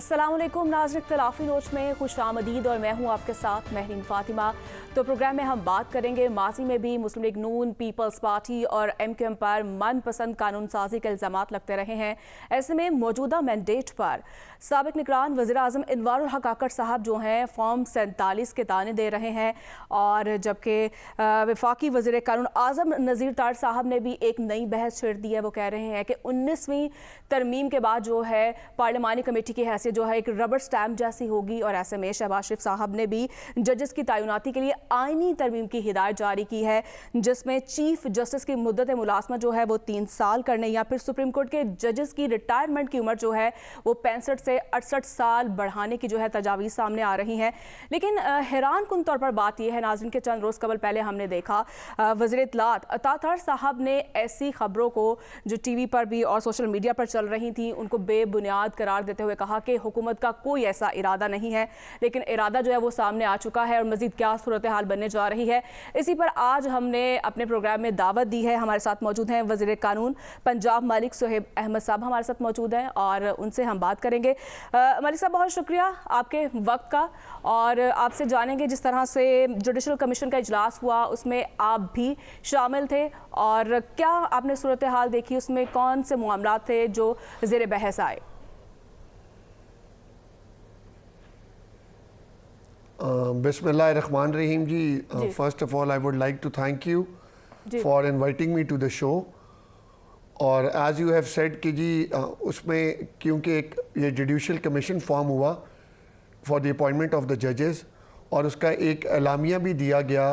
अस्सलाम वालेकुम नाज़रीन, इख्तिलाफ़ी नोच में खुश आमदीद और मैं हूँ आपके साथ महरीन फातिमा। तो प्रोग्राम में हम बात करेंगे माजी में भी मुस्लिम लीग नून, पीपल्स पार्टी और MQM पर मनपसंद कानून साजी के इल्ज़ामात लगते रहे हैं। ऐसे में मौजूदा मैंडेट पर साबिक़ निगरान वज़ीर-ए-आज़म इनवारुल हक काकड़ साहब जो हैं फॉर्म 47 के ताने दे रहे हैं, और जबकि वफाकी वज़ीर कानून आज़म नज़ीर तार साहब ने भी एक नई बहस छेड़ दी है। वो कह रहे हैं कि 19वीं तरमीम के बाद जो है पार्लिमानी कमेटी की हैसियत जो है एक रबर स्टैम्प जैसी होगी, और ऐसे में शहबाज शरीफ साहब ने भी जजेस की तैनाती के लिए आईनी तरमीम की हिदायत जारी की है, जिसमें चीफ जस्टिस की मुद्दत मुलाजमत जो है वो 3 साल करने, या फिर सुप्रीम कोर्ट के जजेस की रिटायरमेंट की उम्र जो है वो 65 से 68 साल बढ़ाने की जो है तजावीज़ सामने आ रही हैं। लेकिन हैरान कुन तौर पर बात यह है नाज़रीन के चंद रोज़ कबल पहले हमने देखा वज़ीर इत्तलात अता तार साहब ने ऐसी खबरों को जो TV पर भी और सोशल मीडिया पर चल रही थी उनको बेबुनियाद करार देते हुए कहा कि हुकूमत का कोई ऐसा इरादा नहीं है, लेकिन इरादा जो है वो सामने आ चुका है और मज़ीद क्या सूरत हाल बनने जा रही है, इसी पर आज हमने अपने प्रोग्राम में दावत दी है। हमारे साथ मौजूद हैं वज़ीर कानून पंजाब मलिक सोहेब अहमद साहब हमारे साथ मौजूद हैं और उनसे हम बात करेंगे। मलिक साहब, बहुत शुक्रिया आपके वक्त का, और आपसे जानेंगे जिस तरह से जुडिशल कमीशन का इजलास हुआ उसमें आप भी शामिल थे, और क्या आपने सूरत हाल देखी, उसमें कौन से मामलात थे जो ज़ेर बहस आए? Bismillahirrahmanirrahim ji. First of all, I would like to thank you for inviting me to the show. और as you have said कि जी उसमें क्योंकि एक ये जुडिशल कमीशन फॉर्म हुआ for the appointment of the judges, और उसका एक एलामिया भी दिया गया,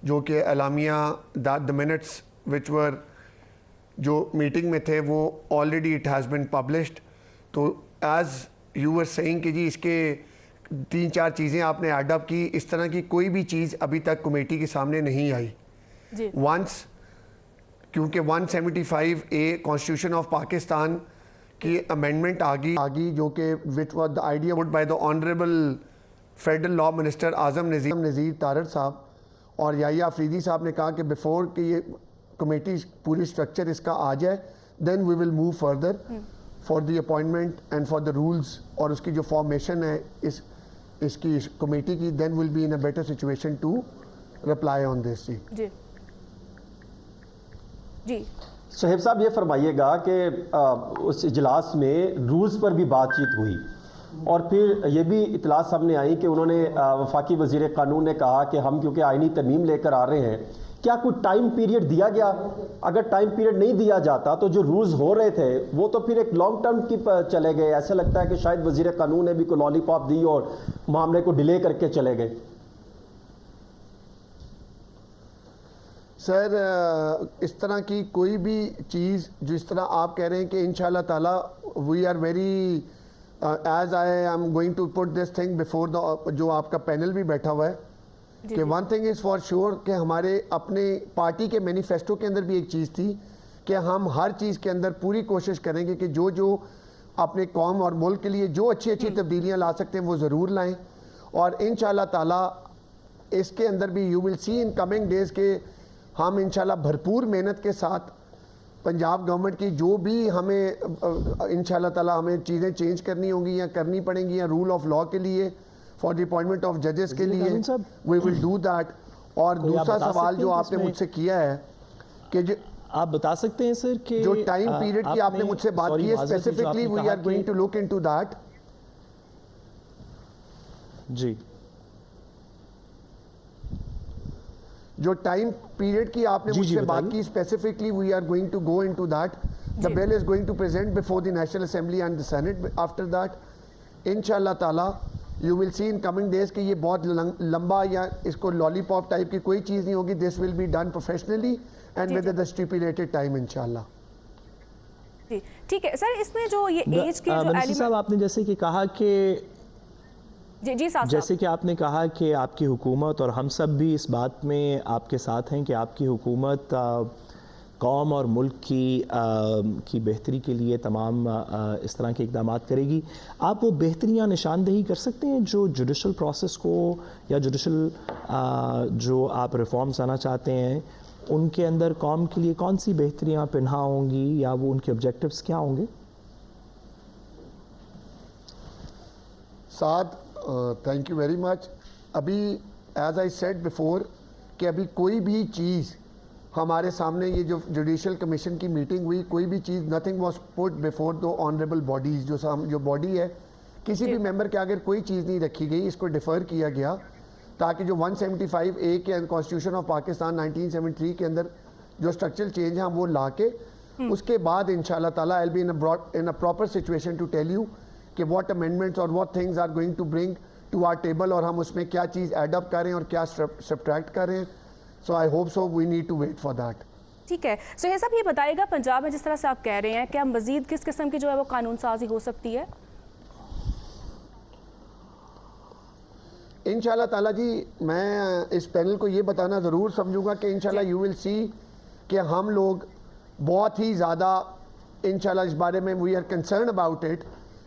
जो कि एलामिया that the minutes which were जो मीटिंग में थे वो already it has been published. तो as you were saying कि जी इसके 3-4 चीज़ें आपने एडअप की, इस तरह की कोई भी चीज़ अभी तक कमेटी के सामने नहीं आई। वंस क्योंकि 175A कॉन्स्टिट्यूशन ऑफ पाकिस्तान की अमेंडमेंट आ गई जो कि which was the idea would by the honourable federal law minister Azam Nazir Tarar sahab, और याहिया अफरीदी साहब ने कहा कि बिफोर कि ये कमेटी पूरी स्ट्रक्चर इसका आ जाए then we will move further for the appointment and for the rules, और उसकी जो फॉर्मेशन है इसकी कमेटी की, then will be in a better situation to reply on this. जी सोहेब साहब, ये फरमाइएगा कि उस इजलास में रूल्स पर भी बातचीत हुई, और फिर ये भी इतला सामने आई कि उन्होंने वफाकी वज़ीर कानून ने कहा कि हम क्योंकि आईनी तरमीम लेकर आ रहे हैं, क्या कोई टाइम पीरियड दिया गया? अगर टाइम पीरियड नहीं दिया जाता तो जो रूल्स हो रहे थे वो तो फिर एक लॉन्ग टर्म की चले गए। ऐसा लगता है कि शायद वज़ीर कानून ने भी कोई लॉलीपॉप दी और मामले को डिले करके चले गए। सर, इस तरह की कोई भी चीज़ जिस तरह आप कह रहे हैं कि इंशाल्लाह ताला we are very as I am going to put this thing before the, जो आपका पैनल भी बैठा हुआ है, कि one thing is for sure कि हमारे अपने पार्टी के मैनिफेस्टो के अंदर भी एक चीज़ थी कि हम हर चीज़ के अंदर पूरी कोशिश करेंगे कि जो जो अपने कौम और मुल्क के लिए जो अच्छी अच्छी तब्दीलियाँ ला सकते हैं वो ज़रूर लाएँ, और इंशाल्लाह ताला इसके अंदर भी you will see in coming days के हम इंशाल्लाह भरपूर मेहनत के साथ पंजाब गवर्नमेंट की जो भी हमें इंशाल्लाह ताला हमें चीज़ें चेंज करनी होंगी या करनी पड़ेंगी, या रूल ऑफ लॉ के लिए फॉर द अपॉइंटमेंट ऑफ जजेस के लिए वी विल डू दैट। और दूसरा सवाल जो आपने मुझसे किया है कि आप बता सकते हैं सर कि जो टाइम पीरियड की आपने मुझसे बात की है specifically we are going to look into that. जी, जो टाइम पीरियड की आपने मुझसे बात की specifically we are going to go into that. The bill is going to present before the National Assembly and the Senate after that. इंशाल्लाह ताला you will see in coming days कि ये बहुत लंबा या इसको लॉलीपॉप टाइप की कोई चीज़ नहीं होगी। This will be done professionally and with the stipulated time इंशाल्लाह। ठीक है सर, इसमें जो ये एज के जो एलिमेंट साहब आपने जैसे कि कहा कि जैसे कि आपने कहा कि आपकी हुकूमत, और हम सब भी इस बात में आपके साथ हैं कि आपकी हुकूमत कौम और मुल्क की बेहतरी के लिए तमाम इस तरह के इक़दाम करेगी। आप वो बेहतरियाँ निशानदेही कर सकते हैं जो जुडिशल प्रोसेस को या जुडिशल जो आप रिफॉर्म्स आना चाहते हैं उनके अंदर कौम के लिए कौन सी बेहतरियाँ पिन्हा होंगी, या वो उनके ऑब्जेक्टिव्स क्या होंगे? साद थैंक यू वेरी मच. अभी एज आई सेड बिफोर कि अभी कोई भी चीज़ हमारे सामने, ये जो जुडिशल कमीशन की मीटिंग हुई, कोई भी चीज़ nothing was put before the honourable bodies. जो बॉडी है, किसी भी मेंबर के आगे कोई चीज़ नहीं रखी गई, इसको डिफ़र किया गया ताकि जो 175A के कॉन्स्टिट्यूशन ऑफ पाकिस्तान 1973 के अंदर जो स्ट्रक्चरल चेंज हैं वो ला के उसके बाद इंशाल्लाह ताला I will be in a proper situation to tell you कि व्हाट अमेंडमेंट्स और what things are going to bring to our table और हम उसमें क्या चीज़ एड अप करें और क्या सब्ट्रैक्ट करें. So I hope so we need to wait for that. ठीक है. सुहेल साहब, ये बताइएगा, पंजाब में जिस तरह से आप कह रहे हैं, क्या मजीद किस किस्म की जो है वो कानून साजी हो सकती है? इंशाल्लाह ताला जी, मैं इस पैनल को ये बताना ज़रूर समझूंगा कि इंशाल्लाह यू विल सी कि हम लोग बहुत ही ज़्यादा इंशाल्लाह इस बारे में we are concern about it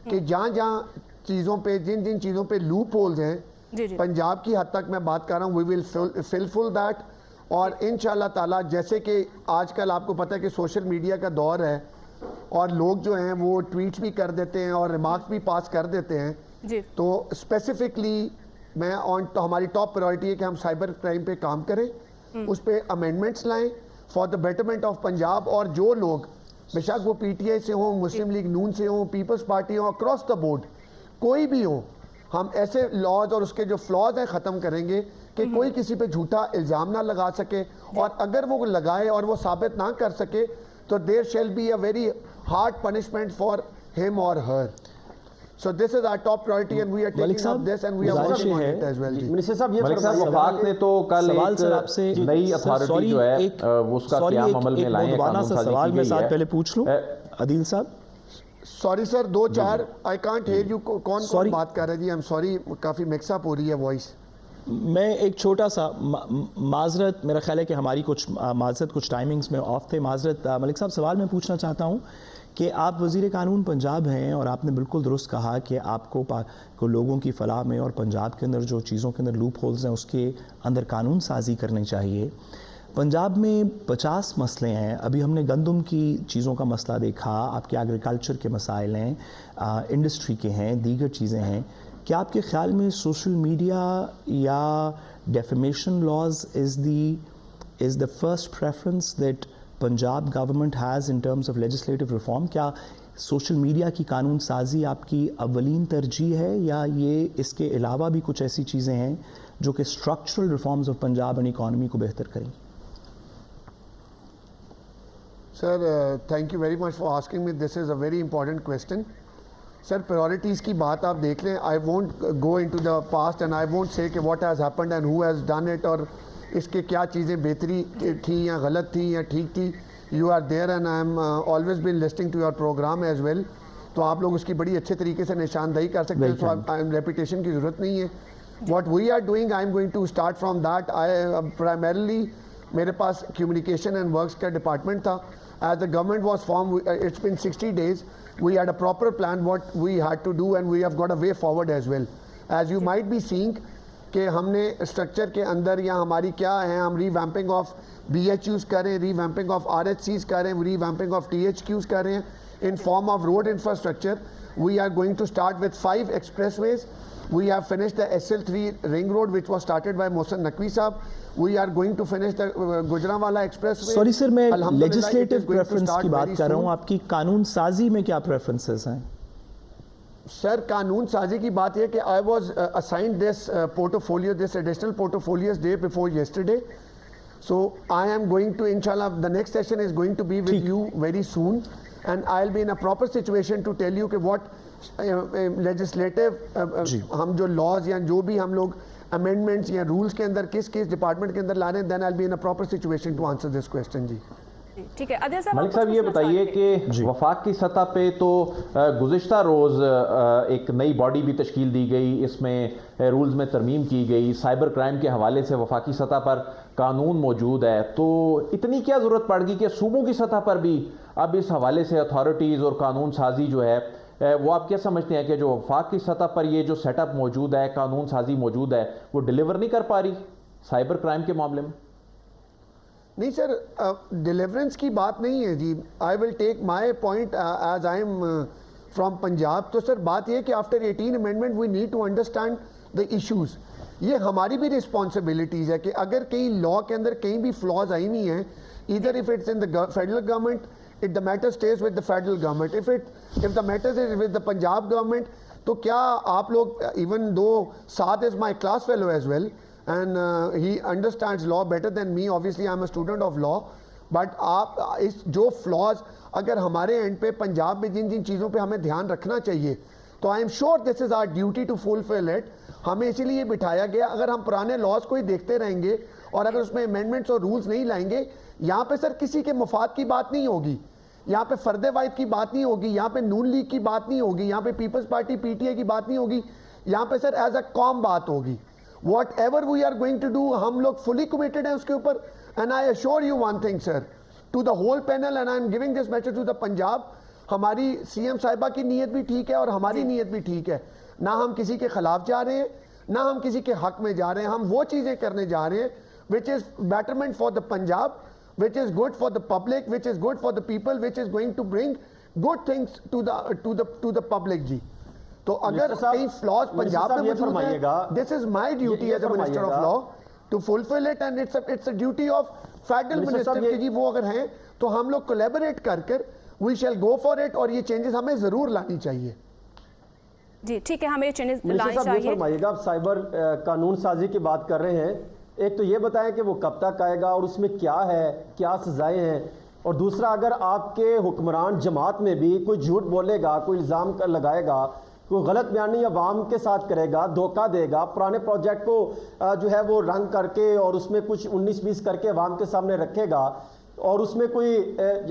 कि जहाँ जहाँ चीज़ों पे, जिन जिन चीज़ों पे लूप होल्स हैं, पंजाब की हद तक मैं बात कर रहा हूँ, वी विल फिल दैट. और इंशाल्लाह ताला जैसे कि आजकल आपको पता है कि सोशल मीडिया का दौर है और लोग जो हैं वो ट्वीट्स भी कर देते हैं और रिमार्क्स भी पास कर देते हैं जी. तो स्पेसिफिकली मैं तो हमारी टॉप प्रायोरिटी है कि हम साइबर क्राइम पे काम करें, उस पर अमेंडमेंट्स लाएं for the betterment of Punjab. और जो लोग बेशक वो PTI से हों, मुस्लिम लीग नून से हों, पीपल्स पार्टी हो, अक्रॉस द बोर्ड कोई भी हो, हम ऐसे लॉज और उसके जो फ्लॉज हैं ख़त्म करेंगे कि कोई किसी पे झूठा इल्ज़ाम ना लगा सके, और अगर वो लगाए और वो साबित ना कर सके तो there shall be a very hard punishment for him और her. So this is our top priority and we are taking up this and we are working on it as well. Minister साहब, ये मलिक साहब, वफाक ने तो कल एक नई authority जो है उसका क़याम अमल में लाए हैं, कानून साजी सवाल की मैं गई साथ है. पहले पूछ लूं अदील साहब. Sorry sir, 2-4 I can't hear you. कौन बात कर रहा है जी? आई एम सॉरी, काफ़ी मिक्सअप हो रही है वॉइस. मैं एक छोटा सा माजरत, मेरा ख्याल है कि हमारी कुछ माजरत कुछ टाइमिंग्स में ऑफ थे, माजरत. मलिक साहब, सवाल मैं पूछना चाहता हूँ कि आप वज़ीर कानून पंजाब हैं और आपने बिल्कुल दुरुस्त कहा कि आपको को लोगों की फ़लाह में और पंजाब के अंदर जो चीज़ों के अंदर लूप होल्स हैं उसके अंदर कानून साजी करनी चाहिए. पंजाब में 50 मसले हैं. अभी हमने गंदम की चीज़ों का मसला देखा, आपके एग्रीकल्चर के मसाइल हैं, इंडस्ट्री के हैं, दीगर चीज़ें हैं. क्या आपके ख्याल में सोशल मीडिया या defamation laws is the first preference that Punjab government has in terms of legislative reform? क्या सोशल मीडिया की कानून साजी आपकी अव्वलीन तरजीह है या ये इसके अलावा भी कुछ ऐसी चीज़ें हैं जो कि structural reforms of Punjab and economy को बेहतर करेंगी? Sir, thank you very much for asking me. This is a very important question. Sir, priorities की बात आप देख लें. I won't go into the past and I won't say कि what has happened and who has done it और इसके क्या चीज़ें बेहतरी थी या गलत थी या ठीक थी. You are there and I am always been listening to your programme as well. तो आप लोग उसकी बड़ी अच्छे तरीके से निशानदही कर सकते हैं. सो रेपुटेशन की ज़रूरत नहीं है. What we are doing, I am going to start from that. I primarily मेरे पास कम्युनिकेशन एंड वर्क्स का डिपार्टमेंट था. As the government was formed, it's been 60 days. We had a proper plan what we had to do and we have got a way forward as well. As you might be seeing कि हमने structure के अंदर या हमारी क्या है, हम revamping of BHUs कर रहे हैं, रीवैम्पिंग ऑफ RHCs कर रहे हैं, रीवैम्पिंग ऑफ THQs कर रहे हैं in form of road infrastructure. We are going to start with 5 expressways. We have finished the SL3 ring road which was started by Mohsen Naqvi साहब. We are going to finish the Gujranwala expressway. Sorry sir, मैं legislative preference की बात कर रहा हूँ. आपकी कानून साजी में क्या प्रेफरेंसेस हैं? सर, कानून साजी की बात है कि I was assigned this portfolio, this additional portfolios day before yesterday. So I am going to, inshallah, the next session is going to be with you very soon and I'll be in a proper situation to tell you कि what legislative हम जो laws या जो भी हम लोग amendments या rules के अंदर किस किस डिपार्टमेंट के अंदर ला रहे हैं, then I'll be in a proper situation to answer this question. जी ठीक है. अदील साहब, मलिक साहब, ये बताइए कि वफाक की सतह पे तो गुज़िश्ता रोज़ एक नई बॉडी भी तश्कील दी गई, इसमें रूल्स में तरमीम की गई, साइबर क्राइम के हवाले से वफाकी सतह पर कानून मौजूद है. तो इतनी क्या ज़रूरत पड़ गई कि सूबों की सतह पर भी अब इस हवाले से अथॉरिटीज़ और कानून साजी जो है वो आप क्या समझते हैं कि जो वफाक की सतह पर ये जो सेटअप मौजूद है, कानून साजी मौजूद है, वो डिलीवर नहीं कर पा रही साइबर क्राइम के मामले में? नहीं सर, डिलीवरेंस की बात नहीं है जी. I will take my point as I am from Punjab. تو سر بات یہ کہ after 18 amendment we need to understand the issues. یہ ہماری بھی responsibilities ہے کہ اگر کہیں law کے اندر کہیں بھی flaws آئی ہوئی ہیں, either if it's in the federal government, if the matter stays with the federal government, if the matter is with the Punjab government, تو کیا آپ لوگ, even though Saad is my class fellow as well and he understands law better than me, obviously I'm a student of law, but آپ اس جو flaws اگر ہمارے and پہ پنجاب میں جن چیزوں پہ ہمیں دھیان رکھنا چاہیے, تو I am sure this is our duty to fulfill it. ہمیں اسی لیے بٹھایا گیا. اگر ہم پرانے لاز کو ہی دیکھتے رہیں گے اور اگر اس میں امینڈمنٹس اور رولز نہیں لائیں گے, یہاں پہ سر کسی کے مفاد کی بات نہیں ہوگی, یہاں پہ فرد واحد کی بات نہیں ہوگی, یہاں پہ نون لیگ کی بات نہیں ہوگی, یہاں پہ پیپلز پارٹی پی ٹی آئی کی بات نہیں ہوگی, یہاں پہ سر ایز اے قوم بات ہوگی. Whatever we are going to do, ہم لوگ فلی کمیٹڈ ہیں اس کے اوپر. And I assure you one thing sir, to the whole panel, and I am giving this message to the Punjab, ہماری سی ایم صاحبہ کی نیت بھی ٹھیک ہے اور ہماری نیت بھی ٹھیک ہے. نہ ہم کسی کے خلاف جا رہے ہیں, نہ ہم کسی کے حق میں جا رہے ہیں. ہم وہ چیزیں کرنے جا رہے ہیں which is betterment for the Punjab, which is good for the public, which is good for the people, which is going to bring good things to the public جی. تو اگر کہیں flaws پنجاب میں موجود ہیں, this is my duty as a minister of law to fulfill it, and it's a duty of federal minister کہ جی وہ اگر ہیں تو ہم لوگ collaborate کر we shall go for it, اور یہ changes ہمیں ضرور لانی چاہیے. جی ٹھیک ہے, ہمیں چینجز لانی لانی چاہیے. چاہیے. فرمائیے گا, آپ سائبر قانون سازی کی بات کر رہے ہیں, ایک تو یہ بتائیں کہ وہ کب تک آئے گا اور اس میں کیا ہے, کیا سزائیں ہیں, اور دوسرا اگر آپ کے حکمران جماعت میں بھی کوئی جھوٹ بولے گا, کوئی الزام لگائے گا, کوئی غلط بیانی عوام کے ساتھ کرے گا, دھوکہ دے گا, پرانے پروجیکٹ کو جو ہے وہ رنگ کر کے اور اس میں کچھ 19-20 کر کے عوام کے سامنے رکھے گا, اور اس میں کوئی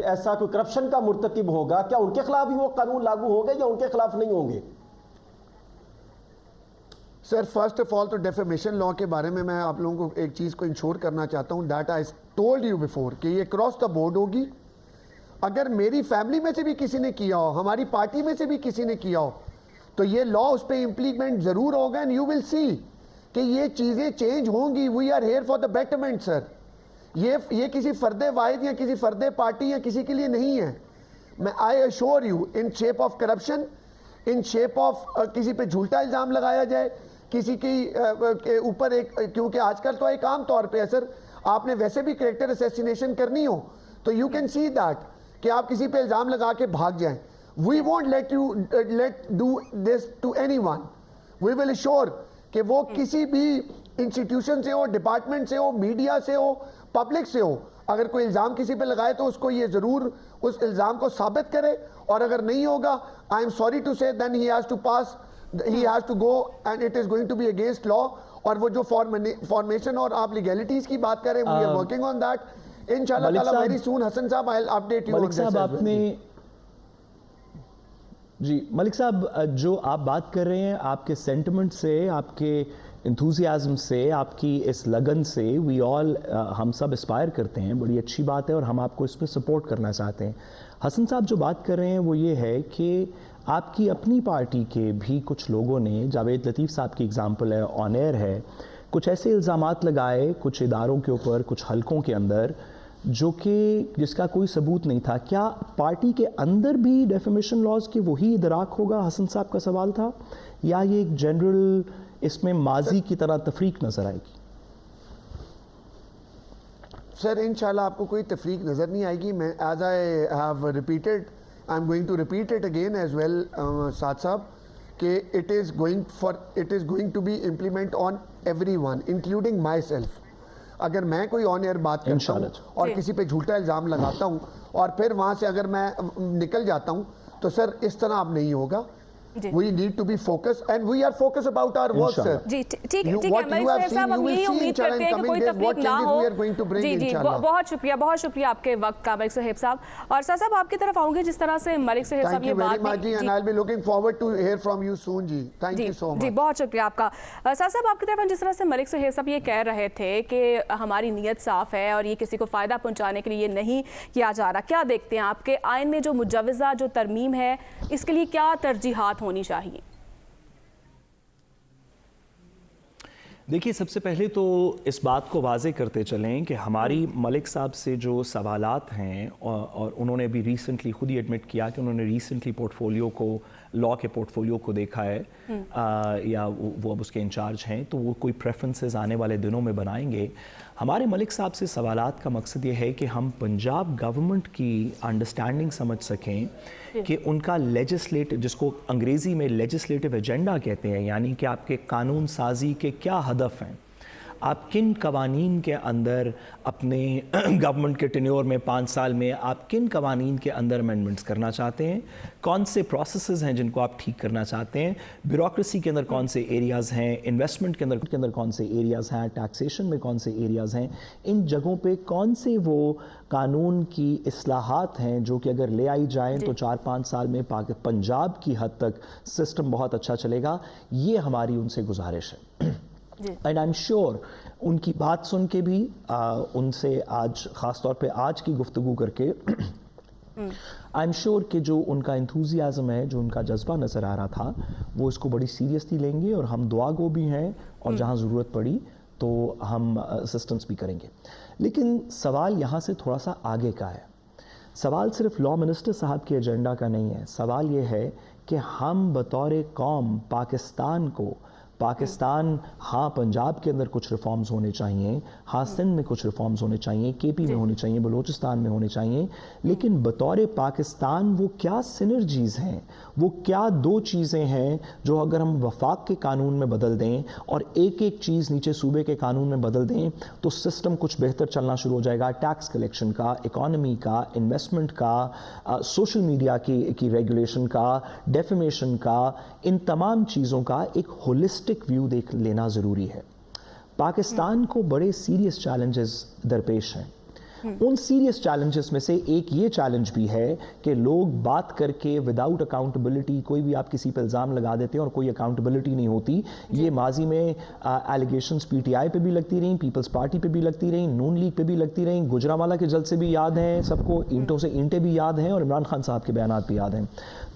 ایسا کوئی کرپشن کا مرتکب ہوگا, کیا ان کے خلاف بھی وہ قانون لاگو ہوں گے یا ان کے خلاف نہیں ہوں گے؟ سر فرسٹ آف آل تو ڈیفیمیشن لاء کے بارے میں آپ لوگوں کو ایک چیز کو انشور کرنا چاہتا ہوں, that I told you before کہ یہ کراس دا بورڈ ہوگی. اگر میری فیملی میں سے بھی کسی نے کیا ہو, ہماری پارٹی میں سے بھی کسی نے کیا ہو, تو یہ لاء اس پہ امپلیمنٹ ضرور ہوگا, اینڈ یو ول سی کہ یہ چیزیں چینج ہوں گی. We are here for the betterment sir. یہ کسی فرد واحد یا کسی فرد پارٹی یا کسی کے لیے نہیں ہے. میں I assure you, in shape of corruption, in shape of کسی پہ جھوٹا الزام لگایا جائے, کسی کے اوپر ایک, کیونکہ آج کل تو ایک عام طور پہ ہے سر, آپ نے ویسے بھی کریکٹر اسیسینیشن کرنی ہو تو یو کین سی دیٹ کہ آپ کسی پہ الزام لگا کے بھاگ جائیں. We won't let do this to anyone. We will assure کہ وہ کسی بھی انسٹیٹیوشن سے ہو, ڈپارٹمنٹ سے ہو, میڈیا سے ہو, پبلک سے ہو, اگر کوئی الزام کسی پہ لگائے تو اس کو یہ ضرور اس الزام کو ثابت کرے, اور اگر نہیں ہوگا, I am sorry to say, then he has to pass, he has to go and it is going to be against law. اور وہ جو فارمیشن اور آپ لیگیلٹیز کی بات کریں, we are working on that. انشاءاللہ تعالی very soon, حسن صاحب I'll update you on this as well. ملک صاحب آپ نے, جی ملک صاحب جو آپ بات کر رہے ہیں, آپ کے سینٹیمنٹ سے, آپ کے انتھوزیازم سے, آپ کی اس لگن سے we all ہم سب اسپائر کرتے ہیں, بڑی اچھی بات ہے اور ہم آپ کو اس پہ سپورٹ کرنا چاہتے ہیں. حسن صاحب جو بات کر رہے ہیں وہ یہ ہے کہ آپ کی اپنی پارٹی کے بھی کچھ لوگوں نے, جاوید لطیف صاحب کی اگزامپل ہے, آن ایئر ہے, کچھ ایسے الزامات لگائے کچھ اداروں کے اوپر, کچھ حلقوں کے اندر, جو کہ جس کا کوئی ثبوت نہیں تھا. کیا پارٹی کے اندر بھی ڈیفیمیشن لاز کی وہی ادراک ہوگا؟ حسن صاحب کا سوال تھا, یا یہ ایک جنرل اس میں ماضی کی طرح تفریق نظر آئے گی؟ سر انشاءاللہ آپ کو کوئی تفریق نظر نہیں آئے گی. میں as I have repeated, I am going to repeat it again as well, Saad Saab, کہ it is going to be implement on everyone, including myself. اگر میں کوئی آن ایئر بات کرتا ہوں اور کسی پہ جھوٹا الزام لگاتا ہوں اور پھر وہاں سے اگر میں نکل جاتا ہوں, تو سر اس طرح اب نہیں ہوگا. We need to be focused and we are focused about our work, sir. جی ٹھیک ہے ملک صاحب صاحب, ہم یہی امید کرتے ہیں کہ کوئی تفریق نہ ہو. جی جی بہت شکریہ آپ کے وقت کا ملک صاحب صاحب. اور سر صاحب آپ کی طرف آؤں گے, جس طرح سے ملک صاحب صاحب یہ بات, and I'll be looking forward to hear from you soon G. Thank you so much. جی بہت شکریہ آپ کا. سر صاحب آپ کی طرف جس طرح سے ملک صاحب صاحب یہ کہہ رہے تھے کہ ہماری نیت صاف ہے اور یہ کسی کو فائدہ پہنچانے کے لیے نہیں کیا جا رہا, کیا دیکھتے ہیں آپ کے آئین میں جو مجوزہ جو ترمیم ہے اس کے لیے کیا ترجیحات ہونی چاہیے؟ देखिए, सबसे पहले तो इस बात को वाज़े करते चलें कि हमारी मलिक साहब से जो सवालात हैं, और उन्होंने भी रिसेंटली खुद ही एडमिट किया कि उन्होंने रिसेंटली पोर्टफोलियो को, लॉ के पोर्टफोलियो को देखा है, या वो अब उसके इंचार्ज हैं, तो वो कोई प्रेफरेंसेस आने वाले दिनों में बनाएंगे। हमारे मलिक साहब से सवालात का मकसद ये है कि हम पंजाब गवर्नमेंट की अंडरस्टैंडिंग समझ सकें कि उनका लेजिस्लेटिव, जिसको अंग्रेज़ी में लेजिस्लेटिव एजेंडा कहते हैं, यानी कि आपके कानून साजी के क्या हदफ हैं, आप किन कवानीन के अंदर अपने गवर्नमेंट के टेन्योर में 5 साल में आप किन कवानीन के अंदर अमेंडमेंट्स करना चाहते हैं, कौन से प्रोसेसेस हैं जिनको आप ठीक करना चाहते हैं, ब्यूरोक्रेसी के अंदर कौन से एरियाज़ हैं, इन्वेस्टमेंट के अंदर कौन से एरियाज़ हैं, टैक्सेशन में कौन से एरियाज़ हैं, इन जगहों पे कौन से वो कानून की इस्लाहात हैं जो कि अगर ले आई जाएँ तो 4-5 साल में पंजाब की हद तक सिस्टम बहुत अच्छा चलेगा। ये हमारी उनसे गुजारिश है। एंड आई एम श्योर उनकी बात सुन के भी उनसे आज ख़ास तौर पे आज की गुफ्तगू करके आई एम श्योर कि जो उनका इंथुजियाज़म है, जो उनका जज्बा नज़र आ रहा था, वो इसको बड़ी सीरियसली लेंगे, और हम दुआ गो भी हैं, और जहाँ ज़रूरत पड़ी तो हम असिस्टेंस भी करेंगे। लेकिन सवाल यहाँ से थोड़ा सा आगे का है। सवाल सिर्फ लॉ मिनिस्टर साहब के एजेंडा का नहीं है। सवाल ये है कि हम बतौर कौम पाकिस्तान, हाँ पंजाब के अंदर कुछ रिफॉर्म्स होने चाहिए, हाँ सिंध में कुछ रिफॉर्म्स होने चाहिए, केपी में होने चाहिए, बलूचिस्तान में होने चाहिए, लेकिन बतौर पाकिस्तान वो क्या सिनर्जीज़ हैं, वो क्या 2 चीज़ें हैं जो अगर हम वफाक के कानून में बदल दें और एक चीज़ नीचे सूबे के कानून में बदल दें तो सिस्टम कुछ बेहतर चलना शुरू हो जाएगा। टैक्स कलेक्शन का, इकॉनमी का, इन्वेस्टमेंट का, सोशल मीडिया की रेगुलेशन का, डेफेमेशन का, इन तमाम चीज़ों का एक होलिस्टिक व्यू देख लेना ज़रूरी है। पाकिस्तान को बड़े सीरियस चैलेंजेस दरपेश हैं। उन सीरियस चैलेंजेस में से एक ये चैलेंज भी है कि लोग बात करके विदाउट अकाउंटेबिलिटी, कोई भी आप किसी पर इल्ज़ाम लगा देते हैं और कोई अकाउंटेबिलिटी नहीं होती। ये माजी में एलिगेशंस पीटीआई पे भी लगती रहीं, पीपल्स पार्टी पे भी लगती रहीं, नून लीग पे भी लगती रहीं, गुजरांवाला के जलसे भी याद हैं सबको, ईंटों से ईंटें भी याद हैं, और इमरान खान साहब के बयानात भी याद हैं।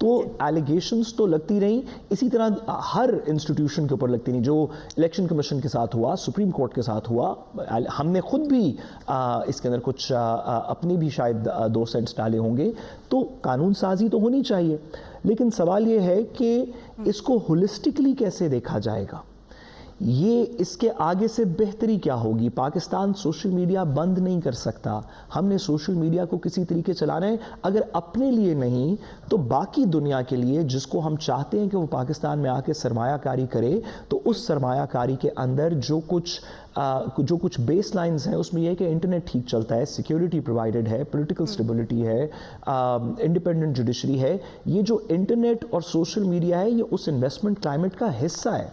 तो एलिगेशंस तो लगती रहीं, इसी तरह हर इंस्टीट्यूशन के ऊपर लगती रहीं। जो इलेक्शन कमीशन के साथ हुआ, सुप्रीम कोर्ट के साथ हुआ, हमने खुद भी इसके अंदर कुछ अपनी भी शायद 2 सेंट्स डाले होंगे। तो कानून साजी तो होनी चाहिए, लेकिन सवाल ये है कि इसको होलिस्टिकली कैसे देखा जाएगा, ये इसके आगे से बेहतरी क्या होगी। पाकिस्तान सोशल मीडिया बंद नहीं कर सकता, हमने सोशल मीडिया को किसी तरीके चलाना है, अगर अपने लिए नहीं तो बाकी दुनिया के लिए, जिसको हम चाहते हैं कि वो पाकिस्तान में आके सरमायाकारी करे। तो उस सरमायाकारी के अंदर जो कुछ बेस लाइन्स हैं उसमें यह है कि इंटरनेट ठीक चलता है, सिक्योरिटी प्रोवाइडेड है, पॉलिटिकल स्टेबिलिटी है, इंडिपेंडेंट जुडिशरी है। ये जो इंटरनेट और सोशल मीडिया है, ये उस इन्वेस्टमेंट क्लाइमेट का हिस्सा है।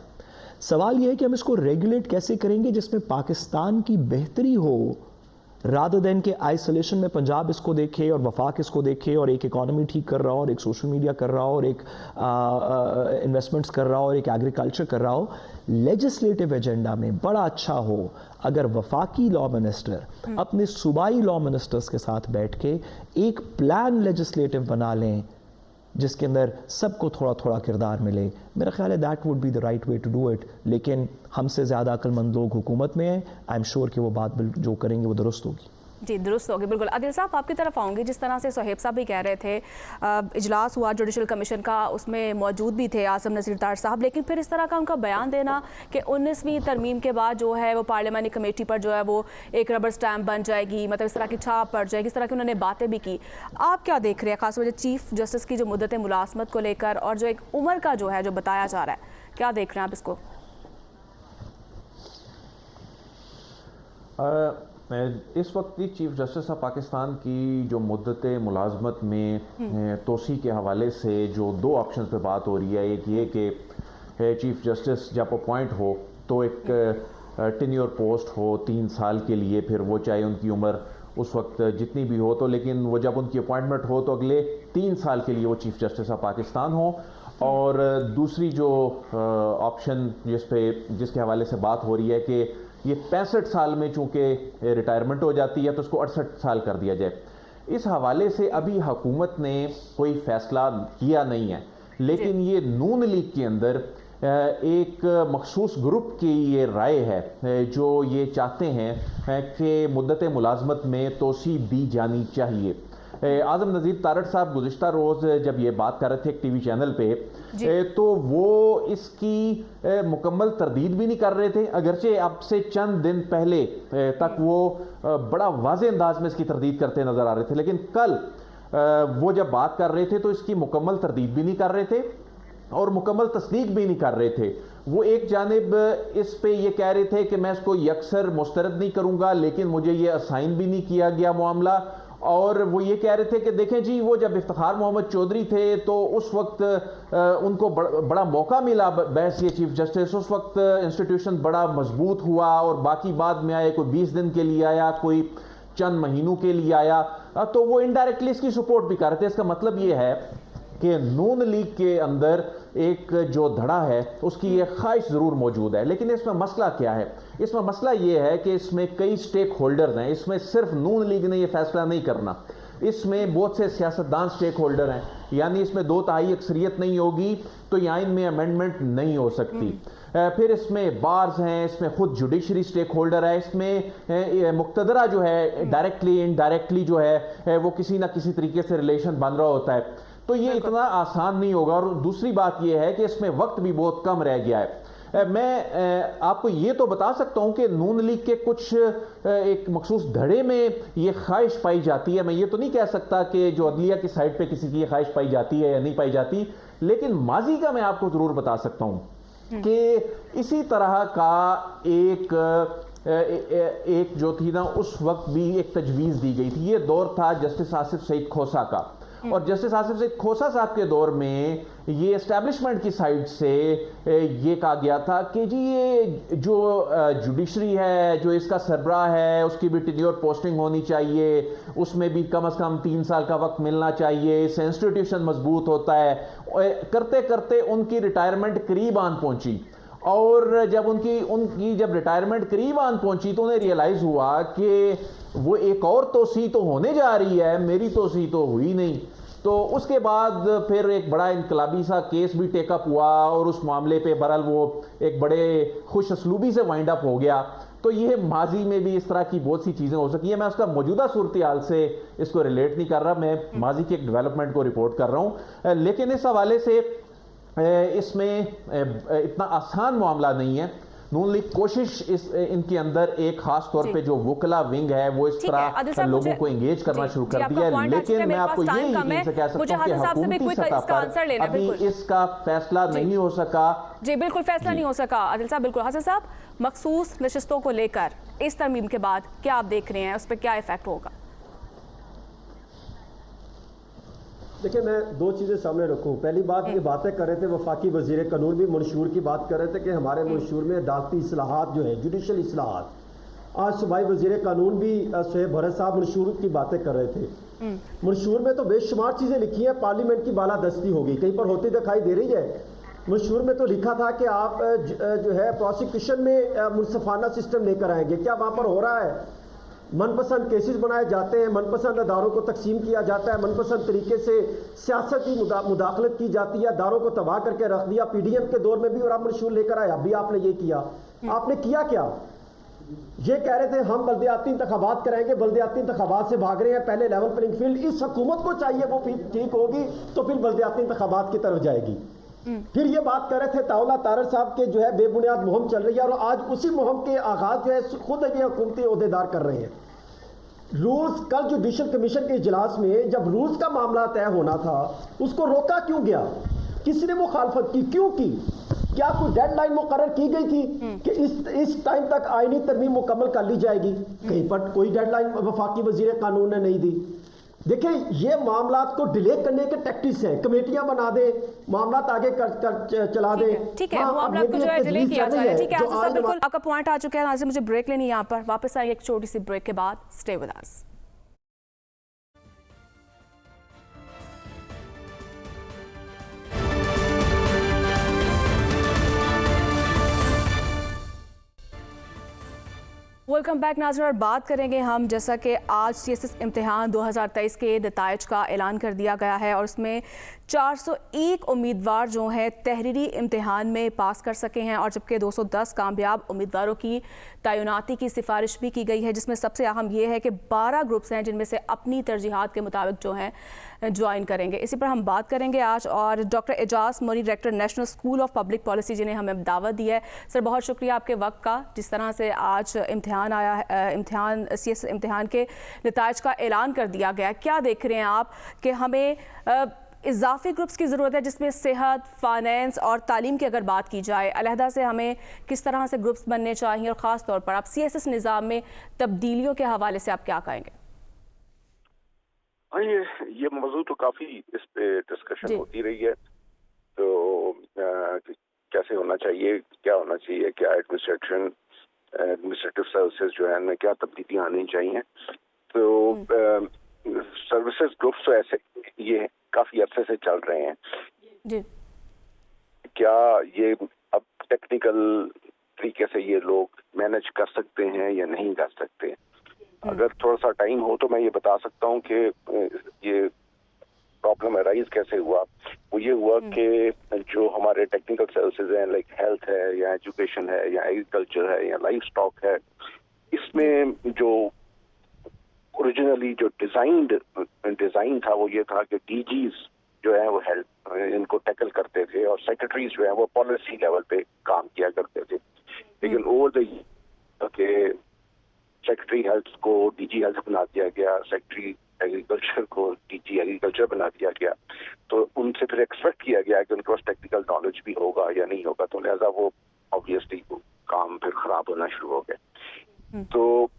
सवाल यह है कि हम इसको रेगुलेट कैसे करेंगे जिसमें पाकिस्तान की बेहतरी हो, रादर देन के आइसोलेशन में पंजाब इसको देखे और वफाक इसको देखे, और एक इकॉनमी ठीक कर रहा हो, और एक सोशल मीडिया कर रहा हो, और एक इन्वेस्टमेंट्स कर रहा हो, और एक एग्रीकल्चर कर रहा हो। लेजिस्लेटिव एजेंडा में बड़ा अच्छा हो अगर वफाकी लॉ मिनिस्टर अपने सूबाई लॉ मिनिस्टर्स के साथ बैठ के एक प्लान लेजिस्लेटिव बना लें जिसके अंदर सबको थोड़ा थोड़ा किरदार मिले। मेरा ख्याल है that would be the right way to do it. लेकिन हमसे ज़्यादा अक्लमंद लोग हुकूमत में हैं, आई एम श्योर कि वो बात जो करेंगे वो दुरुस्त होगी। जी दुरुस्त होगी, बिल्कुल। आदिल साहब आपकी तरफ आऊँगी। जिस तरह से सोहेब साहब भी कह रहे थे, इजलास हुआ जुडिशल कमीशन का, उसमें मौजूद भी थे आसिम नज़ीर तार साहब, लेकिन फिर इस तरह का उनका बयान देना कि 19वीं तरमीम के बाद जो है वो पार्लियामानी कमेटी पर जो है वो एक रबर स्टैम्प बन जाएगी, मतलब इस तरह की छाप पड़ जाएगी, इस तरह की उन्होंने बातें भी की। आप क्या देख रहे हैं, खास वजह चीफ जस्टिस की जो मुद्दत मुलाजमत को लेकर और जो एक उम्र का जो है जो बताया जा रहा है, क्या देख रहे हैं आप इसको? इस वक्त की चीफ जस्टिस ऑफ पाकिस्तान की जो मुद्दत मुलाजमत में तोसी के हवाले से जो 2 ऑप्शन पे बात हो रही है, एक ये कि चीफ जस्टिस जब अपॉइंट हो तो एक टेन्योर पोस्ट हो 3 साल के लिए, फिर वो चाहे उनकी उम्र उस वक्त जितनी भी हो, तो लेकिन वो जब उनकी अपॉइंटमेंट हो तो अगले 3 साल के लिए वो चीफ जस्टिस ऑफ पाकिस्तान हो। और दूसरी जो ऑप्शन जिसके हवाले से बात हो रही है कि ये 65 साल में चूँकि रिटायरमेंट हो जाती है तो उसको 68 साल कर दिया जाए। इस हवाले से अभी हुकूमत ने कोई फैसला किया नहीं है, लेकिन ये नून लीग के अंदर ایک مخصوص گروپ کی یہ رائے ہے جو یہ چاہتے ہیں کہ مدت ملازمت میں توسیع دی جانی چاہیے. اعظم نذیر تارڑ صاحب گزشتہ روز جب یہ بات کر رہے تھے ایک ٹی وی چینل پہ تو وہ اس کی مکمل تردید بھی نہیں کر رہے تھے، اگرچہ اب سے چند دن پہلے تک وہ بڑا واضح انداز میں اس کی تردید کرتے نظر آ رہے تھے، لیکن کل وہ جب بات کر رہے تھے تو اس کی مکمل تردید بھی نہیں کر رہے تھے اور مکمل تصدیق بھی نہیں کر رہے تھے. وہ ایک جانب اس پہ یہ کہہ رہے تھے کہ میں اس کو یکسر مسترد نہیں کروں گا، لیکن مجھے یہ اسائن بھی نہیں کیا گیا معاملہ، اور وہ یہ کہہ رہے تھے کہ دیکھیں جی وہ جب افتخار محمد چودھری تھے تو اس وقت ان کو بڑا موقع ملا بحث یہ چیف جسٹس، اس وقت انسٹیٹیوشن بڑا مضبوط ہوا اور باقی بعد میں آئے، کوئی 20 دن کے لیے آیا، کوئی چند مہینوں کے لیے آیا، تو وہ انڈائریکٹلی اس کی سپورٹ بھی کر رہے تھے. اس کا مطلب یہ ہے کہ نون لیگ کے اندر ایک جو دھڑا ہے اس کی یہ خواہش ضرور موجود ہے. لیکن اس میں مسئلہ کیا ہے؟ اس میں مسئلہ یہ ہے کہ اس میں کئی سٹیک ہولڈرز ہیں، اس میں صرف نون لیگ نے یہ فیصلہ نہیں کرنا، اس میں بہت سے سیاستدان سٹیک ہولڈر ہیں، یعنی اس میں 2/3 اکثریت نہیں ہوگی تو یہ آئین میں امینڈمنٹ نہیں ہو سکتی. پھر اس میں بارز ہیں، اس میں خود جوڈیشری سٹیک ہولڈر ہے، اس میں مقتدرہ جو ہے ڈائریکٹلی انڈائریکٹلی جو ہے وہ کسی نہ کسی طریقے سے ریلیشن بن رہا ہوتا ہے. تو یہ اتنا آسان نہیں ہوگا. اور دوسری بات یہ ہے کہ اس میں وقت بھی بہت کم رہ گیا ہے. میں آپ کو یہ تو بتا سکتا ہوں کہ نون لیگ کے کچھ ایک مخصوص دھڑے میں یہ خواہش پائی جاتی ہے. میں یہ تو نہیں کہہ سکتا کہ جو عدلیہ کی سائٹ پہ کسی کی یہ خواہش پائی جاتی ہے یا نہیں پائی جاتی، لیکن ماضی کا میں آپ کو ضرور بتا سکتا ہوں کہ اسی طرح کا ایک جو تھی نا اس وقت بھی ایک تجویز دی گئی تھی. یہ دور تھا جسٹس آصف سعید کھوسہ کا، اور جسٹس آصف سعید کھوسہ صاحب کے دور میں یہ اسٹیبلشمنٹ کی سائڈ سے یہ کہا گیا تھا کہ جی یہ جو جوڈیشری ہے، جو اس کا سربراہ ہے، اس کی بھی ٹینیور پوسٹنگ ہونی چاہیے، اس میں بھی کم از کم 3 سال کا وقت ملنا چاہیے، اس سے انسٹیٹیوشن مضبوط ہوتا ہے. کرتے کرتے ان کی ریٹائرمنٹ قریب آن پہنچی، اور جب ان کی جب ریٹائرمنٹ قریب آن پہنچی تو انہیں ریئلائز ہوا کہ وہ ایک اور توسیع تو ہونے جا رہی ہے، میری توسیع تو ہوئی نہیں. تو اس کے بعد پھر ایک بڑا انقلابی سا کیس بھی ٹیک اپ ہوا اور اس معاملے پہ بہرحال وہ ایک بڑے خوش اسلوبی سے وائنڈ اپ ہو گیا. تو یہ ماضی میں بھی اس طرح کی بہت سی چیزیں ہو سکی ہیں. میں اس کا موجودہ صورتحال سے اس کو ریلیٹ نہیں کر رہا، میں ماضی کی ایک ڈیولپمنٹ کو رپورٹ کر رہا ہوں. لیکن اس حوالے سے اس میں اتنا آسان معاملہ نہیں ہے. نون لیگ کوشش ان کے اندر ایک خاص طور پہ جو وکلا ونگ ہے وہ اس طرح لوگوں کو انگیج کرنا شروع کر دیا ہے. لیکن میں آپ کو یہ یقین سے کہہ سکتا ہوں کہ حکومتی سطح پر ابھی اس کا فیصلہ نہیں ہو سکا. جی بالکل فیصلہ نہیں ہو سکا عادل صاحب. بالکل حسن صاحب، مخصوص نشستوں کو لے کر اس ترمیم کے بعد کیا آپ دیکھ رہے ہیں، اس پہ کیا ایفیکٹ ہوگا؟ دیکھیں میں 2 چیزیں سامنے رکھوں. پہلی بات یہ باتیں کر رہے تھے وفاقی وزیر قانون بھی منشور کی بات کر رہے تھے کہ ہمارے منشور میں عدالتی اصلاحات جو ہے جوڈیشل اصلاحات. آج صوبائی وزیر قانون بھی شعیب بھرت صاحب منشور کی باتیں کر رہے تھے. منشور میں تو بے شمار چیزیں لکھی ہیں، پارلیمنٹ کی بالادستی ہوگی کہیں پر ہوتی دکھائی دے رہی ہے. منشور میں تو لکھا تھا کہ آپ جو ہے پروسیکیوشن میں منصفانہ سسٹم لے کر آئیں گے. کیا وہاں پر ہو رہا ہے؟ من پسند کیسز بنائے جاتے ہیں، من پسند اداروں کو تقسیم کیا جاتا ہے، من پسند طریقے سے سیاستی مداخلت کی جاتی ہے، اداروں کو تباہ کر کے رکھ دیا. پی ڈی ایم کے دور میں بھی اور آپ منشور لے کر آئے، اب بھی آپ نے یہ کیا. آپ نے کیا کیا؟ یہ کہہ رہے تھے ہم بلدیاتی انتخابات کرائیں گے، بلدیاتی انتخابات سے بھاگ رہے ہیں. پہلے لیول پلینگ فیلڈ اس حکومت کو چاہیے وہ ٹھیک ہوگی تو پھر بلدیاتی انتخابات کی طرف جائے گی. پھر یہ بات کر رہے تھے تاولہ تارڑ صاحب کے جو ہے بے بنیاد مہم چل رہی ہے، اور آج اسی مہم کے آغاز جو ہے خود یہ حکومتی عہدیدار کر رہے ہیں. رولز کل جوڈیشل کمیشن کے اجلاس میں جب رولز کا معاملہ طے ہونا تھا اس کو روکا کیوں گیا؟ کس نے مخالفت کی؟ کیوں کی؟ کیا کوئی ڈیڈ لائن مقرر کی گئی تھی کہ اس ٹائم تک آئینی ترمیم مکمل کر لی جائے گی؟ کہیں پر کوئی ڈیڈ لائن وفاقی وزیر قانون نے نہیں دی. دیکھیں یہ معاملات کو ڈیلے کرنے کے ٹیکٹکس ہیں. کمیٹیاں بنا دیں، معاملات آگے چلا دیں. ٹھیک ہے، معاملات کو جو ہے ڈیلے کیا جائے. ٹھیک ہے حسن صاحب، بالکل آپ کا پوائنٹ آ چکا ہے. ناظرین مجھے بریک لینی ہے یہاں پر، واپس آئیں ایک چھوٹی سی بریک کے بعد. Stay with us. Welcome back नाज़रीन। और बात करेंगे हम, जैसा कि आज CSS इम्तिहान 2023 के नताइज का ऐलान कर दिया गया है और उसमें 401 उम्मीदवार जो हैं तहरीरी इम्तिहान में पास कर सके हैं और जबकि 210 कामयाब उम्मीदवारों की तैनाती की सिफारिश भी की गई है, जिसमें सबसे अहम ये है कि 12 ग्रुप्स हैं जिनमें से अपनी तरजीहात के मुताबिक जो हैं ज्वाइन करेंगे। इसी पर हम बात करेंगे आज। और doctor Ejaz Moni, director national school of public policy, जिन्हें हमें दावत दी है। सर, बहुत शुक्रिया आपके वक्त का। जिस तरह से आज इम्तिहान आया है, CSS इम्तिहान के नताइज का ऐलान कर दिया गया, क्या देख रहे हैं आप कि हमें इजाफी ग्रुप्स की ज़रूरत है जिसमें सेहत, फाइनेंस और तालीम की अगर बात की जाए, अलहदा से हमें किस तरह से ग्रुप्स बनने चाहिए और ख़ास तौर पर आप CSS निज़ाम में तब्दीलियों के हवाले से आप क्या कहेंगे? हाँ, ये मौजूद तो काफ़ी इस पे डिस्कशन होती रही है। तो कैसे होना चाहिए, क्या होना चाहिए, क्या एडमिनिस्ट्रेटिव सर्विसेज जो है उनमें क्या तब्दीलियाँ आनी चाहिए। तो सर्विसेज ग्रुप्स तो ऐसे ये काफ़ी अरसे से चल रहे हैं जी। क्या ये अब टेक्निकल तरीके से ये लोग मैनेज कर सकते हैं या नहीं कर सकते? अगर थोड़ा सा टाइम हो तो मैं ये बता सकता हूँ कि ये प्रॉब्लम अराइज कैसे हुआ। वो ये हुआ कि जो हमारे टेक्निकल सर्विसेज हैं, लाइक हेल्थ है या एजुकेशन है या एग्रीकल्चर है या लाइफ स्टॉक है, इसमें जो ओरिजिनली जो डिज़ाइन था वो ये था कि DGs जो है वो हेल्थ इनको टैकल करते थे और सेक्रेटरीज जो है वो पॉलिसी लेवल पे काम किया करते थे। लेकिन ओवर द के सेक्रेटरी हेल्थ को DG हेल्थ बना दिया गया, सेक्रेटरी एग्रीकल्चर को DG एग्रीकल्चर बना दिया गया। तो उनसे फिर एक्सपेक्ट किया गया कि उनके पास टेक्निकल नॉलेज भी होगा या नहीं होगा, तो लिहाजा वो ऑब्वियसली काम फिर खराब होना शुरू हो गया। तो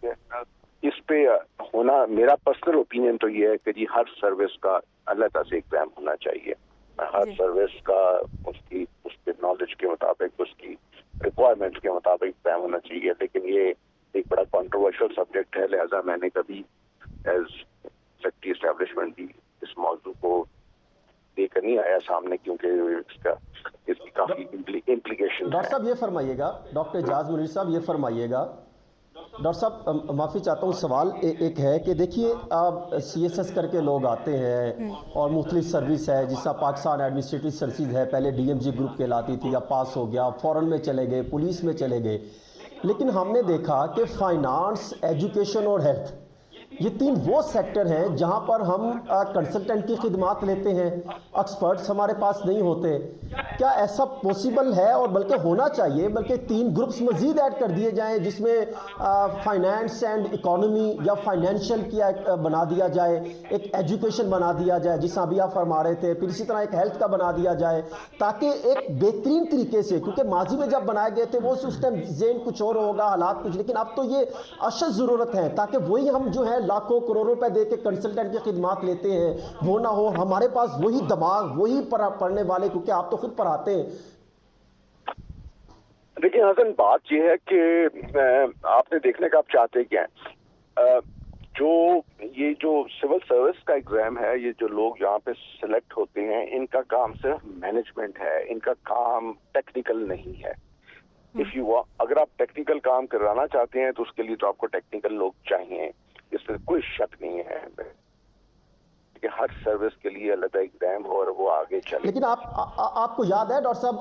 इस पे होना, मेरा पर्सनल ओपिनियन तो ये है कि जी हर सर्विस का अलग से एग्जाम होना चाहिए। हर सर्विस का उसके नॉलेज के मुताबिक, उसकी रिक्वायरमेंट्स के मुताबिक एग्जाम होना चाहिए। लेकिन ये एक बड़ा कंट्रोवर्शियल सब्जेक्ट है, लिहाजा मैंने कभी एज सेक्रेटरी एस्टेब्लिशमेंट भी इस मौजू को लेकर नहीं आया सामने, क्योंकि इसकी काफ़ी इम्प्लीकेशन। डॉक्टर साहब ये फरमाइएगा, डॉक्टर एजाज मुनीर साहब ये फरमाइएगा। डॉक्टर साहब माफ़ी चाहता हूँ, सवाल एक है कि देखिए आप CSS करके लोग आते हैं और मुख्तलिफ सर्विस है, जिसका पाकिस्तान एडमिनिस्ट्रेटिव सर्विसेज है, पहले DMG ग्रुप कहलाती थी, या पास हो गया, फॉरेन में चले गए, पुलिस में चले गए। लेकिन हमने देखा कि फाइनेंस, एजुकेशन और हेल्थ, ये तीन वो सेक्टर हैं जहां पर हम कंसल्टेंट की खिदमात लेते हैं, एक्सपर्ट्स हमारे पास नहीं होते। क्या ऐसा पॉसिबल है, और बल्कि होना चाहिए, बल्कि 3 ग्रुप्स मजीद ऐड कर दिए जाएं जिसमें फाइनेंस एंड इकोनॉमी या फाइनेंशियल की बना दिया जाए, एक एजुकेशन बना दिया जाए जिस अभी आप फरमा रहे थे, फिर इसी तरह एक हेल्थ का बना दिया जाए, ताकि एक बेहतरीन तरीके से, क्योंकि माजी में जब बनाए गए थे वो उस टाइम जेन कुछ और होगा, हालात कुछ, लेकिन अब तो ये अशद ज़रूरत है ताकि वही हम जो है लाखों करोड़ों रुपए दे के कंसल्टेंट की खिदमात लेते हैं, वो ना हो, हमारे पास वही दिमाग, वही पढ़ने वाले, क्योंकि आप तो खुद पढ़ाते हैं। लेकिन हसन बात यह है कि आपने देखने का आप चाहते क्या है, ये जो सिविल सर्विस का एग्जाम है, ये जो लोग यहाँ पे सिलेक्ट होते हैं, इनका काम सिर्फ मैनेजमेंट है, इनका काम टेक्निकल नहीं है। अगर आप टेक्निकल काम कराना चाहते हैं तो उसके लिए तो आपको टेक्निकल लोग चाहिए, इसमें कोई शक नहीं है कि हर सर्विस के लिए अलग एग्जाम हो और वो आगे चले। लेकिन आपको याद है डॉक्टर साहब,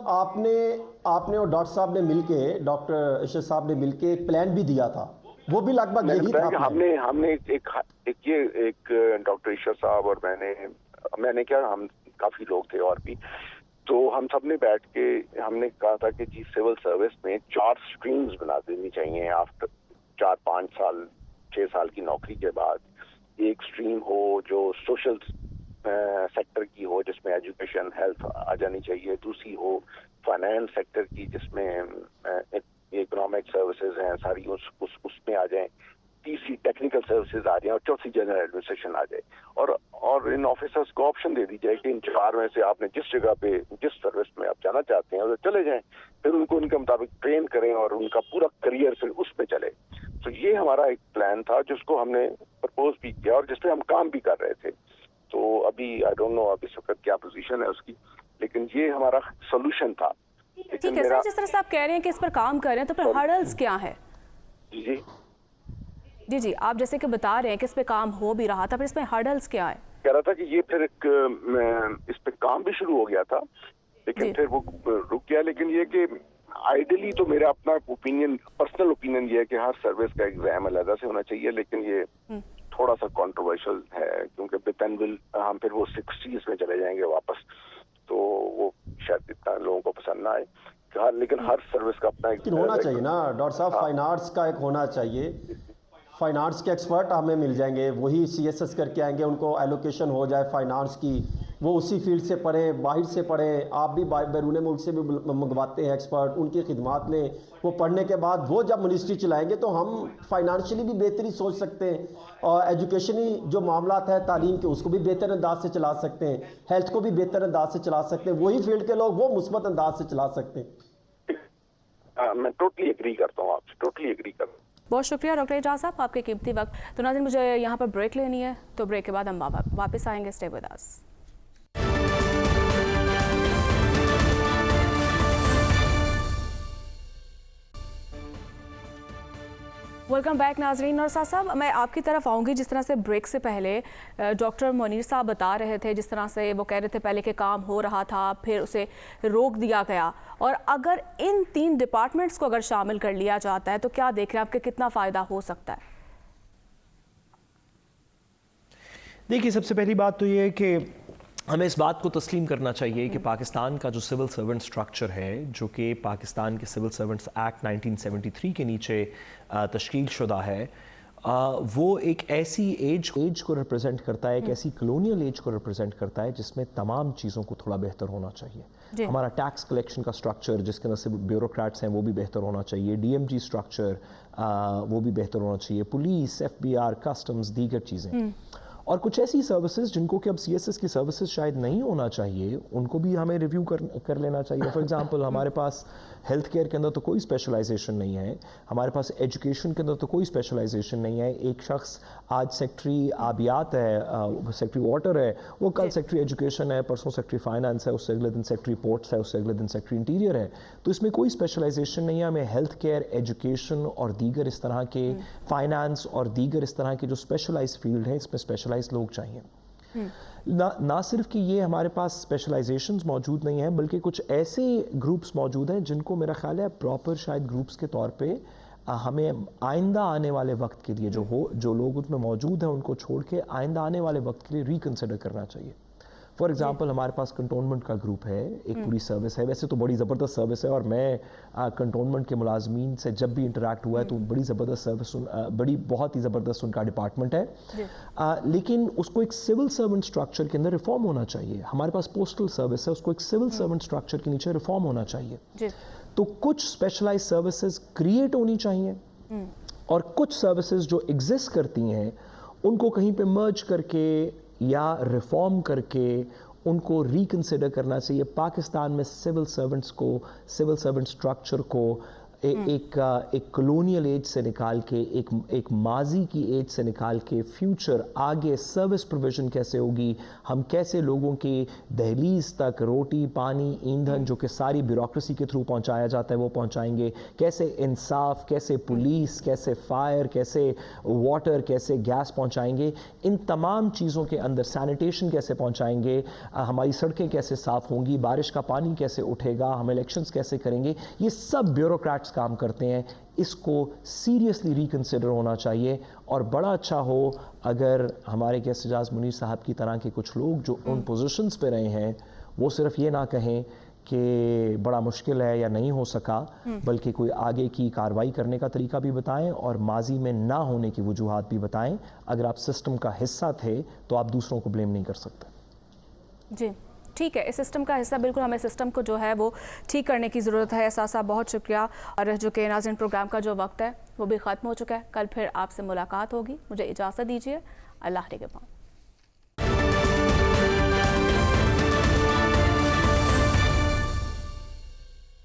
आपने और डॉक्टर साहब ने मिलके, डॉक्टर इशरत साहब ने मिलके एक प्लान भी दिया था, वो भी लगभग यही था। हमने एक डॉक्टर इशरत साहब और मैंने क्या, हम काफी लोग थे और भी, तो हम सब ने बैठ के हमने कहा था कि जी सिविल सर्विस में 4 स्ट्रीम्स बना देनी चाहिए। आफ्टर 4-5 साल 6 साल की नौकरी के बाद एक स्ट्रीम हो जो सोशल सेक्टर की हो, जिसमें एजुकेशन हेल्थ आ जानी चाहिए। दूसरी हो फाइनेंस सेक्टर की, जिसमें इकोनॉमिक सर्विसेज हैं सारी उसमें आ जाएं। तीसरी टेक्निकल सर्विसेज आ जाए और चौथी जनरल एडमिनिस्ट्रेशन आ जाए। और इन ऑफिसर्स को ऑप्शन दे दी जाए कि इन 4 में से आपने जिस जगह पे, जिस सर्विस में आप जाना चाहते हैं उधर चले जाएं, फिर उनको उनके मुताबिक ट्रेन करें और उनका पूरा करियर फिर उस पे चले। तो ये हमारा एक प्लान था जिसको हमने प्रपोज भी किया और जिस पे हम काम भी कर रहे थे। तो अभी आई डोंट नो अब इस वक्त क्या पोजीशन है उसकी, लेकिन ये हमारा सोल्यूशन था। ठीक है सर, जिस तरह से आप कह रहे हैं कि इस पर काम कर रहे हैं, तो फिर हर्डल्स क्या है? जी जी जी, आप जैसे कि बता रहे हैं कि इस पे काम हो भी रहा था, फिर इसमें हर्डल्स क्या है? कह रहा था कि ये फिर एक इस पे काम भी शुरू हो गया था, लेकिन जी। फिर वो रुक गया। लेकिन ये कि आइडियली तो मेरा अपना ओपिनियन, पर्सनल ओपिनियन ये है कि हर सर्विस का एग्जाम अलग से होना चाहिए, लेकिन ये थोड़ा सा कंट्रोवर्शियल है, क्योंकि देन विल हम फिर वो 60s में चले जाएंगे वापस, तो वो शायद इतना लोगों को पसंद ना आए। लेकिन हर सर्विस का अपना लेकिन होना चाहिए ना डॉक्टर साहब, फाइन आर्ट्स का एक होना चाहिए। फाइन आर्ट्स के एक्सपर्ट हमें मिल जाएंगे, वही CSS करके आएंगे, उनको एलोकेशन हो जाए फाइन आर्ट्स की, वो उसी फील्ड से पढ़ें, बाहर से पढ़ें। आप भी बैरून मुल्क से भी मंगवाते हैं एक्सपर्ट, उनकी खिदमात लें। वो पढ़ने के बाद वो जब मिनिस्ट्री चलाएंगे तो हम फाइनेंशियली भी बेहतरी सोच सकते हैं, और एजुकेशनी जो मामलात है तालीम के, उसको भी बेहतर अंदाज से चला सकते हैं, हेल्थ को भी बेहतर अंदाज से चला सकते हैं। वही फील्ड के लोग वो मुस्बत अंदाज से चला सकते हैं। मैं टोटली एग्री करता हूँ आपसे, टोटली एग्री करता हूँ। बहुत शुक्रिया डॉक्टर एजाज साहब, आपके कीमती वक्त। तो नाज़रीन, मुझे यहाँ पर ब्रेक लेनी है, तो ब्रेक के बाद हम वापस आएंगे। Stay with us. Welcome back नाजरीन। और साहब, मैं आपकी तरफ आऊँगी। जिस तरह से ब्रेक से पहले डॉक्टर मुनीर साहब बता रहे थे, जिस तरह से वो कह रहे थे पहले के काम हो रहा था, फिर उसे रोक दिया गया, और अगर इन 3 डिपार्टमेंट्स को अगर शामिल कर लिया जाता है तो क्या देख रहे हैं आपके कितना फ़ायदा हो सकता है? देखिए, सबसे पहली बात तो ये है कि हमें इस बात को तस्लीम करना चाहिए कि पाकिस्तान का जो सिविल सर्वेंट स्ट्रक्चर है, जो कि पाकिस्तान के सिविल सर्वेंट्स एक्ट 1973 के नीचे तश्कील शुदा है, वो एक ऐसी एज को रिप्रेजेंट करता है, एक ऐसी कलोनियल एज को रिप्रेजेंट करता है जिसमें तमाम चीज़ों को थोड़ा बेहतर होना चाहिए। हमारा टैक्स कलेक्शन का स्ट्रक्चर, जिसके अंदर सिर्फ ब्यूरोक्रेट्स हैं, वो भी बेहतर होना चाहिए। DMG स्ट्रक्चर वो भी बेहतर होना चाहिए। पुलिस, FBR, कस्टम्स, दीगर चीज़ें, और कुछ ऐसी सर्विसेज जिनको कि अब CSS की सर्विसेज शायद नहीं होना चाहिए, उनको भी हमें रिव्यू कर लेना चाहिए। फॉर एग्जांपल, हमारे पास हेल्थ केयर के अंदर तो कोई स्पेशलाइजेशन नहीं है, हमारे पास एजुकेशन के अंदर तो कोई स्पेशलाइजेशन नहीं है। एक शख्स आज सेक्रेटरी आबियात है, सेक्रेटरी वाटर है, वो कल सेक्रेटरी एजुकेशन है, परसों सेक्रेटरी फाइनेंस है, उससे अगले दिन सेक्रेटरी पोर्ट्स है, उससे अगले दिन सेक्रेटरी इंटीरियर है। तो इसमें कोई स्पेशलाइजेशन नहीं है। हमें हेल्थ केयर, एजुकेशन और दीगर इस तरह के, फाइनेंस और दीगर इस तरह के जो स्पेशलाइज फील्ड है, इसमें स्पेशलाइज लोग चाहिए। ना सिर्फ कि ये हमारे पास स्पेशलाइजेशंस मौजूद नहीं हैं, बल्कि कुछ ऐसे ग्रुप्स मौजूद हैं जिनको मेरा ख्याल है प्रॉपर शायद ग्रुप्स के तौर पे हमें आइंदा आने वाले वक्त के लिए जो लोग उसमें मौजूद हैं उनको छोड़ के आइंदा आने वाले वक्त के लिए रिकन्सिडर करना चाहिए। फॉर एग्जांपल, हमारे पास कंटोनमेंट का ग्रुप है, एक पूरी सर्विस है, वैसे तो बड़ी ज़बरदस्त सर्विस है, और मैं कंटोनमेंट के मुलाजमीन से जब भी इंटरेक्ट हुआ है तो बड़ी ज़बरदस्त सर्विस, बहुत ही ज़बरदस्त उनका डिपार्टमेंट है। लेकिन उसको एक सिविल सर्वेंट स्ट्रक्चर के अंदर रिफॉर्म होना चाहिए। हमारे पास पोस्टल सर्विस है, उसको एक सिविल सर्वेंट स्ट्रक्चर के नीचे रिफॉर्म होना चाहिए। तो कुछ स्पेशलाइज सर्विसेज क्रिएट होनी चाहिए, और कुछ सर्विसेज जो एग्जिस्ट करती हैं उनको कहीं पे मर्ज करके या रिफॉर्म करके उनको रिकन्सिडर करना चाहिए। पाकिस्तान में सिविल सर्वेंट स्ट्रक्चर को एक कॉलोनियल एज से निकाल के, एक माजी की एज से निकाल के, फ्यूचर आगे सर्विस प्रोविजन कैसे होगी, हम कैसे लोगों की दहलीज तक रोटी, पानी, ईंधन जो कि सारी ब्यूरोक्रेसी के थ्रू पहुंचाया जाता है वो पहुंचाएंगे, कैसे इंसाफ, कैसे पुलिस, कैसे फायर, कैसे वाटर, कैसे गैस पहुंचाएंगे, इन तमाम चीज़ों के अंदर सैनिटेशन कैसे पहुंचाएंगे, हमारी सड़कें कैसे साफ़ होंगी, बारिश का पानी कैसे उठेगा, हम इलेक्शंस कैसे करेंगे, ये सब ब्यूरोक्रेट्स काम करते हैं। इसको सीरियसली रिकन्सिडर होना चाहिए, और बड़ा अच्छा हो अगर हमारे गेस्ट एजाज मुनीर साहब की तरह के कुछ लोग जो उन पोजीशंस पे रहे हैं वो सिर्फ ये ना कहें कि बड़ा मुश्किल है या नहीं हो सका, बल्कि कोई आगे की कार्रवाई करने का तरीका भी बताएं और माजी में ना होने की वजूहात भी बताएं। अगर आप सिस्टम का हिस्सा थे तो आप दूसरों को ब्लेम नहीं कर सकते। जी ठीक है, इस सिस्टम का हिस्सा बिल्कुल हमें सिस्टम को जो है वो ठीक करने की ज़रूरत है। साहब बहुत शुक्रिया। और जो कि नाज़रीन, प्रोग्राम का जो वक्त है वो भी ख़त्म हो चुका है। कल फिर आपसे मुलाकात होगी, मुझे इजाज़त दीजिए। अल्लाह के पास।